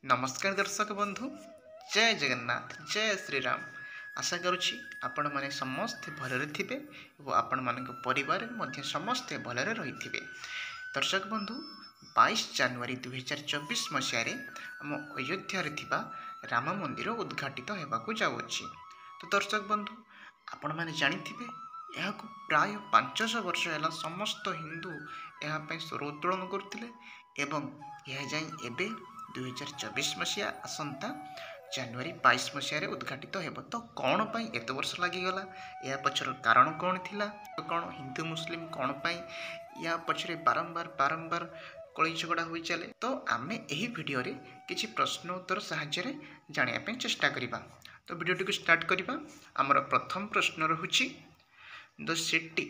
नमस्कार दर्शक बंधु, जय जगन्नाथ, जय श्रीराम। आशा करुछि आपण माने समस्ते भलरे थिबे और आपण मानक परिवार मध्य समस्ते भलरे रहिथिबे। दर्शक बंधु, 22 जनवरी 2024 मसीह आम अयोध्या थिबा राम मंदिर उद्घाटित हेबाकु जाउछि। तो दर्शक बंधु, आपण माने जानिथिबे यह प्राय 500 वर्ष है समस्त हिंदू यहाँ स्वर उत्तोलन करते एवं यह जाए एबे 2024 मसीहा आसंता जनवरी 22 मसीह उद्घाटित हेब। तो कौन पाई एत वर्ष लगिगला, या पछर कारण कौन थिला, कौन हिंदू मुस्लिम कौन पाई या पछरे बारंबार बारंबार कलि झगड़ा हो चले। तो आमे एही वीडियो रे किछि प्रश्न उत्तर सहाय्य जानिया पे चेष्टा करिबा। तो वीडियो टी स्टार्ट करिबा। हमर प्रथम प्रश्न रहुछि, the city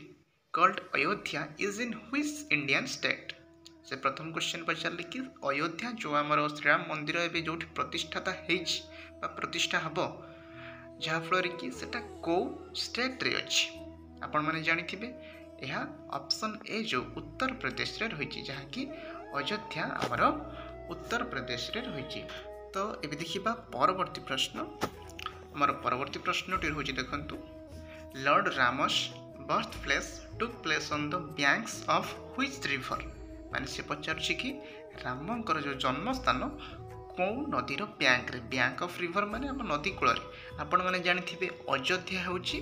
called Ayodhya is in which Indian state. से प्रथम क्वेश्चन पचारे कि अयोध्या जो आमर श्रीराम मंदिर एवं जो प्रतिष्ठाता प्रतिष्ठा हम जहाँफल कि सेटा को स्टेट रे अच्छी आपण मैंने जानिथिबे यह ऑप्शन ए जो उत्तर प्रदेश रे रही जहाँकि अयोध्या आमर उत्तर प्रदेश रे रही। तो ये देखिबा परवर्ती प्रश्न। आमर परवर्ती प्रश्नटी रही देखंतु, Lord Ram's birth place took place on the banks of which river. माने से पचारुछि कि रामंकर जो जन्म स्थान कौ नदीर बैंक रे, बैंक ऑफ रिवर माने हम नदी कूल रे। आपण माने जानिथिबे अयोध्या होछि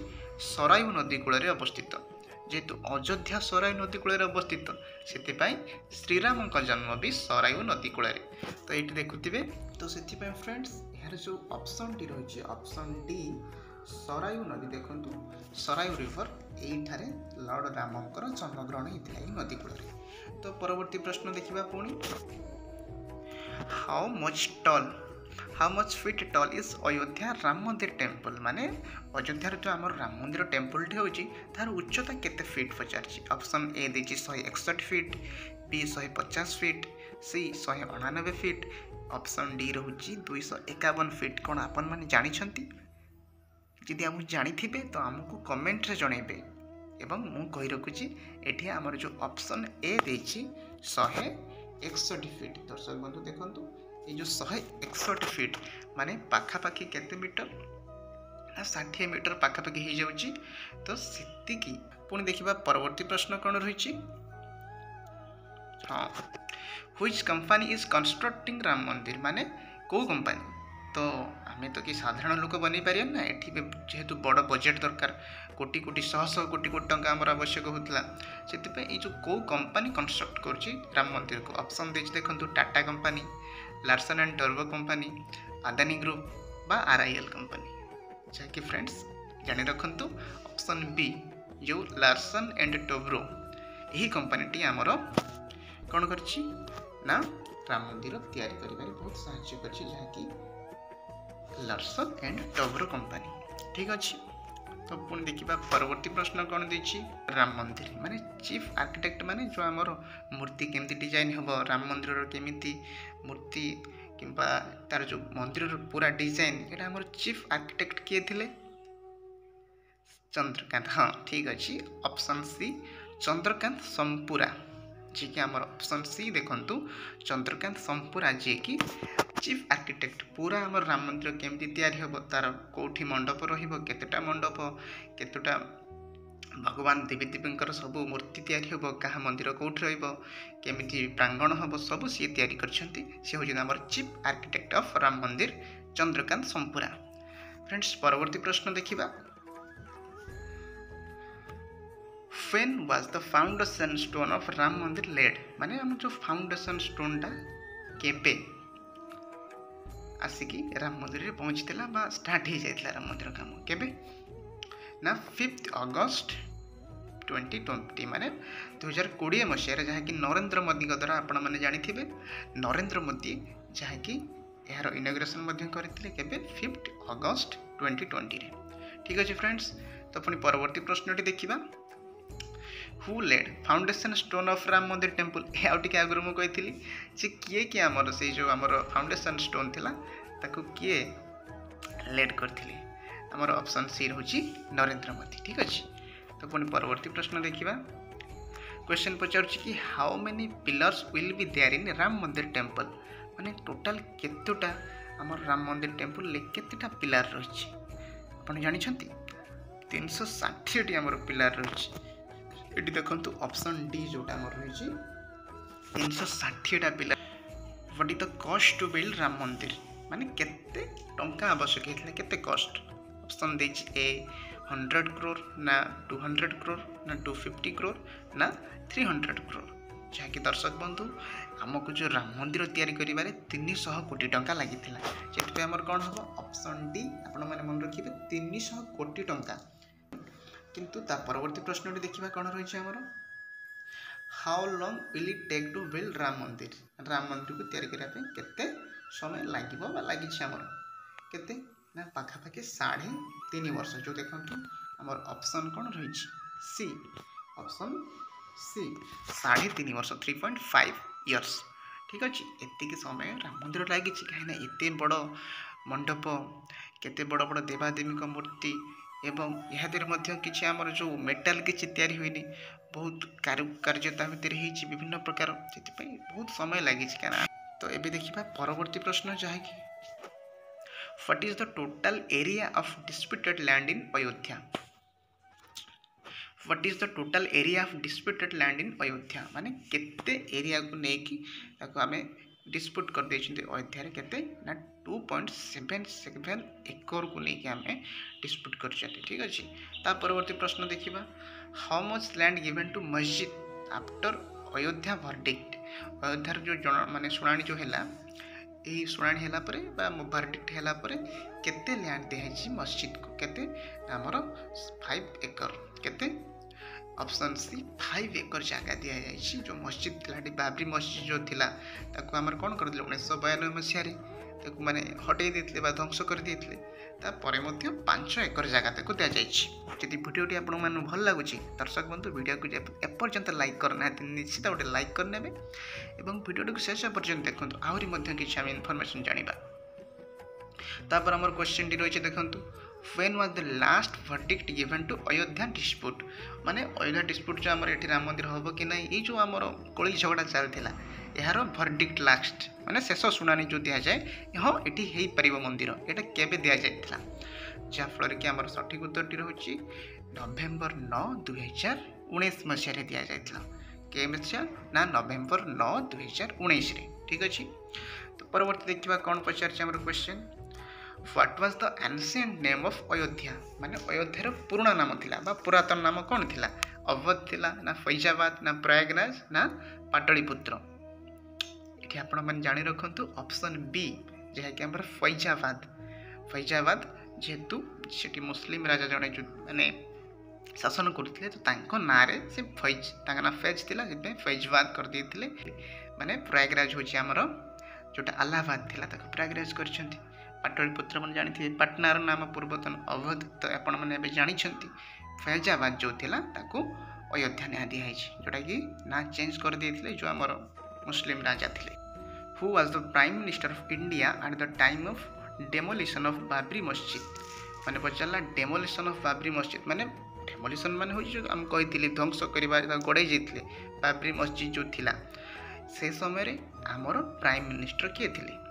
सरायु नदी कूल रे अवस्थित। जेतु अयोध्या सरायु नदी कूल रे अवस्थित सेति पई श्रीराम का जन्म भी सरायु नदी कूल रे। तो एठी देखुथिबे। तो सेति पई फ्रेंड्स यार जो ऑप्शन टी रहिछि ऑप्शन डी सरायु नदी देखंतु सरायु रिवर एठारे लॉर्ड रामंकर जन्मग्रहण हेतिला ई नदी कूल रे। तो परवर्ती प्रश्न देखिबा पुणी, how much feet tall is Ayodhya Ram Mandir temple. माने अयोध्या जो आम राम मंदिर टेम्पल टी होची तार उच्चता केते फीट पचारछि। ऑप्शन ए देछि 161 feet, B 150 feet, C 199 feet, option D रहुछि 251 फीट। कोन आपन माने जानि छंती? यदि आप जानिथिबे तो हमको कमेंट रे जणैबे एवं मु कहि रखुछि एठी हमर जो ऑप्शन ए देछि 161 फीट। दर्शक बंधु देखंतु ये जो 161 फीट माने पाखापाखी केते मीटर ना 60 मीटर पाखापाखी हो जाउछि। तो सेति की पुणी देखिबा परवर्ती प्रश्न कोन रहिछि। हां, which company is constructing Ram mandir. माने को कंपनी। तो आमे तो कि साधारण लोक बनी पारिया ना, एठी जेहेतु बड़ बजेट दरकार, कोटी कोटी शह शह कोटी कोटी टंका आमर आवश्यक होता से जो को कंपनी कंस्ट्रक्ट करुच्ची राम मंदिर को। ऑप्शन देछि देखंतु Tata company, Larsen and turbo company, Adani group बा आरआईएल कंपनी। जहाँकि फ्रेंड्स जानि रखंतु ऑप्शन बी जो लार्सन एंड टर्बो यही कंपनी टी आमर कौन करछि ना राम मंदिर तैयारी करिबारे बहुत सहायता करछि, जहाँकि लार्सन एंड टर्बो कंपनी। ठीक अछि। तो पुणी देखिबा परवर्ती प्रश्न कौन देछि, राम मंदिर माने चीफ आर्किटेक्ट माने जो आमर मूर्ति केमती डिजाइन हबो, राम मंदिर केमिति मूर्ति किंबा तार जो मंदिर पूरा डिजाइन एटा आमर चीफ आर्किटेक्ट किए थिले? चंद्रकांत। हाँ ठीक अच्छी, ऑप्शन सी चंद्रकांत संपुरा, जी कि आमर ऑप्शन सी देखंतु चंद्रकांत संपुरा जी की चीफ आर्किटेक्ट पूरा आमर राम मंदिर केमती तैयारी हबो, तार कोठी मंडप रहिबो, केतेटा मंडप, केतेटा भगवान देवी देवींकर सब मूर्ति तैयारी हबो, कहा मंदिर कोठी रहिबो, केमिति प्रांगण हबो, सब सी तैयारी करछंती। से होजन आमर चीफ आर्किटेक्ट ऑफ राम मंदिर चंद्रकांत संपुरा। फ्रेंड्स परवर्ती प्रश्न देखिबा, when was the foundation stone of Ram मंदिर laid। माने हम जो फाउंडेशन स्टोन टा केबे आसिकी राम मंदिर रे पहुंचतिला बा स्टार्ट हो जाइतिला राम मंदिर काम केबे ना 5 अगस्त 2020 माने 2020 मसीह जहाँ कि नरेंद्र मोदी द्वारा आपण माने जानिथिबे नरेंद्र मोदी जहाँ कि यार इनॉग्रेशन करते केबे 5 अगस्त 2020 रे। ठीक अच्छे फ्रेंड्स। तो पुणी परवर्ती प्रश्नटी देखिबा, who laid foundation stone of Ram Mandir temple. आउटे आगुरी मुझे कही किए कि आमर से जो आमर फाउंडेशन स्टोन थिला ताकू किए लेड करथिले। आमर ऑप्शन सी रहउची नरेंद्र मोदी। ठीक अच्छे। तो पुणी परवर्ती प्रश्न देखिबा, क्वेश्चन पचारुछि कि how many pillars will be there in Ram Mandir temple. माने टोटाल केतोटा आमर राम मंदिर टेम्पल केतेटा पिलार रही आपन जानिछंती 360 टी आमर पिलार रही एटी देखंतु ऑप्शन डी जोटा आमर रही 360 टा pillar what is the cost to build Ram mandir माने केते टंका आवश्यक हेतले केते कॉस्ट ऑप्शन दे ए 100 करोड़ ना 200 करोड़ ना 250 करोड़ ना 300 करोड़ जहाँकि दर्शक बंधु आमको जो राम मंदिर तैयारी करिबारे 300 कोटी टंका लागिथिला जेतपे हमर कोन हबो ऑप्शन डी आपण माने मन रखिबे 300 कोटी टंका किंतु ता परवर्ती प्रश्न देखिबा कोन रही छै हमर how long will it take to build Ram Mandir को तैयारी करिया पे केते समय लागिबो बा लागि छै हमर केते ना पाखा पाखी 3.5 वर्ष जो देखंतु हमर ऑप्शन कोन रही छै सी ऑप्शन सी 3.5 वर्ष 3.5 इयर्स ठीक अच्छे एतिक समय राम मंदिर लगी कहीं एत बड़ मंडप केते बड़ बड़ देवादेवी मूर्ति एवं यहाँ किसी आमर जो मेटाल किसी तैयारी हुई बहुत कारुकार्यता भितर विभिन्न प्रकार से बहुत समय लगी तो ये देखा परवर्ती प्रश्न जहाँकि what is the total area of disputed land in Ayodhya what is the total area of disputed land in Ayodhya माने केते एरिया को नेकी ताको हमें डिस्प्यूट कर देछिन अयोध्या रे केते ना 2.77 एकर को नेकी हमें डिस्प्यूट कर छथि ठीक अछि ता परवर्ती प्रश्न देखिबा how much land given to masjid after Ayodhya verdict Ayodhya जो माने सुनानी जो हैला एही सुनानी हैला परे बा वर्डिक्ट हैला परे केते लैंड देछि मस्जिद को केते हमर 5 एकर केते ऑप्शन सी 5 एकर जगह दि जाइए जो मस्जिद थिला बाबरी मस्जिद जो थिला ताको हमर कोन कर दिले 1992 मसिया रे ताको माने हटै देथिले बा ध्वंस कर देथिले ता परे मध्ये 5 एकर जगह ताको दिया जाइछि यदि वीडियोटी आपन मानु भल लागुछि दर्शक बंधु वीडियो को एपर्यंत लाइक करना निश्चित गोटे लाइक करनेबे एवं वीडियो को शेष पर्यंत देखंतु आहुरी मध्ये किछि हम इन्फॉर्मेशन जानिबा तापर हमर क्वेश्चन डी रहिছে देखंतु when was the last verdict given to Ayodhya dispute माने अयोध्या dispute जो हमर एठी राम मंदिर होबो कि नै ए जो हमर कोली झगड़ा चलथिला यार verdict लास्ट माने शेष सुनानी जो दिया जाए हां एठी हेई परिबो मंदिर एटा केबे दिया जायथिला जा फलर कि हमर सठिक उत्तरटी रहउची नवेम्बर 9 2019 मसिया रे दिया जायथिला के मसिया ना नवेम्बर 9 2019 रे ठीक अछि तो परवर्ती देखिबा कोन पचार छै हमर question What was the ancient name of Ayodhya माने अयोध्यार पुराना नाम थिला बा पुरातन नाम कोन थिला अवध थिला ना फैजाबाद ना प्रयागराज ना पाटलिपुत्र एठी आपण मन जानि रखंतु ऑप्शन बी जे कि हमर फैजाबाद जेतु सेठी मुस्लिम राजा जने जो माने शासन करथिले तो तांको नारे से तांका ना फैज थिला जे फैजाबाद कर देथिले माने प्रयागराज होची हमर जोटा इलाहाबाद थिला ताको प्रयागराज करछंती पाटलिपुत्र मन जानी पाटनार नाम पूर्वतन अवध तो आपण मैंने जानी फैजाबाद जो थिला ताको अयोध्या ना दिखाई जोटा कि ना चेंज कर देथिले जो हमर मुस्लिम राजा थिले who was the prime minister of India at the time of demolition of Babri मस्जिद माने पचला डेमोलिशन ऑफ बाबरी मस्जिद माने डेमोलिशन माने हो जो हम कहिथिले ध्वंस करबा गड़ाई जेथिले बाबरी मस्जिद जो थिला से समय रे हमर प्राइम मिनिस्टर के थिले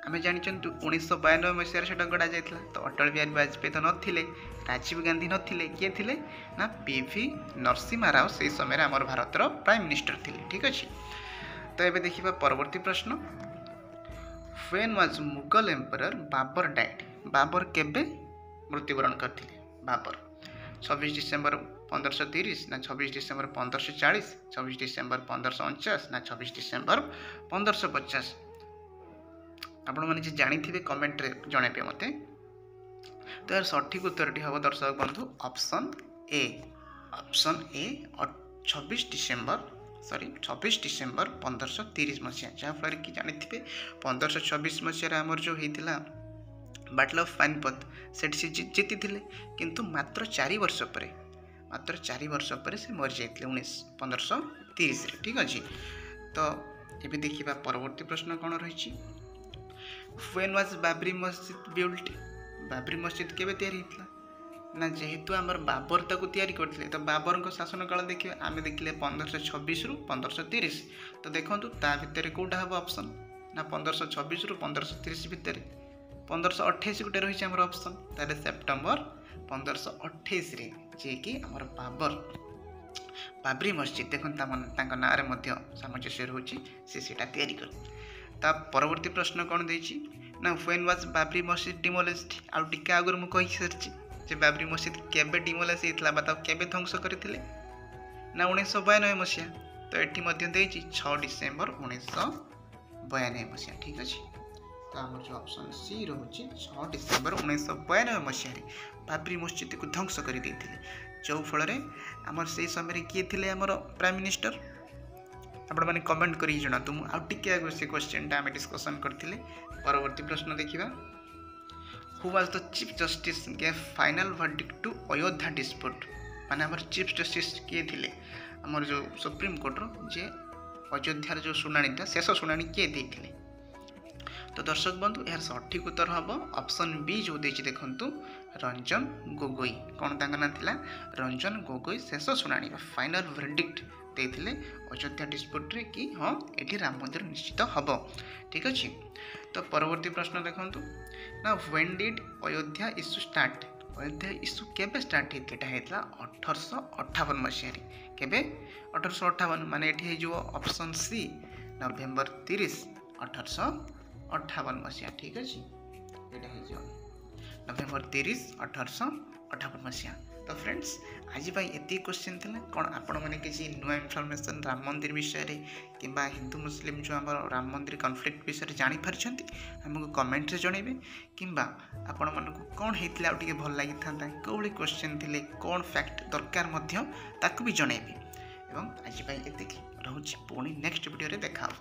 आमे जानी 1992 मसीह से गड़ा जाइथिला तो अटल बिहारी वाजपेयी तो नथिले राजीव गांधी नथिले किए थिले ना पीवी नरसिम्हा राव से समय हमर भारतर प्राइम मिनिस्टर थिले ठीक अछि तो एबे देखिबा परवर्ती प्रश्न when was Mughal emperor Babur died Babur केबे मृत्युवरण करथिले बाबर 26 डिसेंबर 1530 ना 26 डिसेंबर 1540 26 डिसेंबर 1549 ना 26 डिसेंबर 1550 आपण मैंने जानी थे कमेंट रे जणेबे मते तो यार सठिक उत्तरटी हम दर्शक बंधु ऑप्शन ए 26 डिसेंबर 1530 मसीहा जहाँफल कि जानी थे 1526 मसीह आमर जो होता बैटल ऑफ पानीपत से जीति थे किंतु मात्र 4 वर्ष पर से मरी जाते 1530 ठीक अच्छे तो ये देखिए परवर्ती प्रश्न कौन रही When was बाबरी मस्जिद बिल्ट बाबरी मस्जिद केबे तैयारी हितला ना जेहेतु आमर बाबर ताको तैयारी करथिले तो बाबर को शासन काल देखिए आमे देखिले 1526 रु 1530 तो देखंतु ता भितर कोटा हबो ऑप्शन ना 1526 रु 1530 भितर 1528 गोटे रही आम ऑप्शन ताले सेप्टेम्बर 1528 रे जे कि आमर बाबरी मस्जिद देखो ना सामंजस्य रोचे सीटा तैयारी कर ता परवर्ती प्रश्न कौन देछि ना व्हेन वाज बाबरी मस्जिद डिमोलिश्ड आउ टिका आगर मु कहि सरछि जे बाबरी मस्जिद केबे डिमोलिश हेतला बताओ केबे ध्वंस करथिले ना 1992 मसिया तो एठी मध्य देछि 6 डिसेंबर 1992 मसिया ठीक अछि तो आमर जो ऑप्शन सी रहउछि 6 डिसेंबर 1992 मसिया रे बाबरी मस्जिद को ध्वंस कर देथिले जो फल रे आमर से समय किए थिले आमर प्राइम मिनिस्टर आपण माने कमेंट करी जणा तुम आ टिके आगे से क्वेश्चन टा हम डिस्कशन करथिले परवर्ती प्रश्न देखिबा who was the chief justice gave final verdict to Ayodhya dispute माने हमर चीफ जस्टिस किए थिले हमर जो सुप्रीम कोर्ट रो जे अयोध्या जो सुनानी था शेष सुनानी किए देथिले तो दर्शक बंधु यार सठिक उत्तर हम ऑप्शन बी जो देछि देखंतु रंजन गोगोई कौन तांका ना थिला रंजन गोगोई शेष सुनानी फाइनल वर्डिक्ट देथिले अयोध्या डिस्प्यूट रे कि हाँ एठी राम मंदिर निश्चित हबो ठीक अछि तो परवर्ती प्रश्न देखंतु ना when did Ayodhya issue start Ayodhya issue केबे स्टार्ट हेतला हेतला 1858 मसिया रे केबे 1858 माने एठी जो ऑप्शन सी नवेम्बर 30 1858 मसिया ठीक अछि एटा हे जो नवेम्बर 30 1858 मसिया तो फ्रेंड्स आज एति क्वेश्चन थिला कौन आपण माने किसी नुआ इनफॉरमेशन राम मंदिर विषय रे किंबा हिंदू मुस्लिम जो हमर राम मंदिर कॉन्फ्लिक्ट विषय जानि परछंती हमको कमेंट रे जणेबे किंबा आपण मन को कोन हेतला टिके भल लागि थांता कोबली क्वेश्चन थिले कोन फैक्ट दरकार मध्य ताकू भी जणेबे एवं आज एति रहउछि पुणी नेक्स्ट वीडियो रे देखाओ।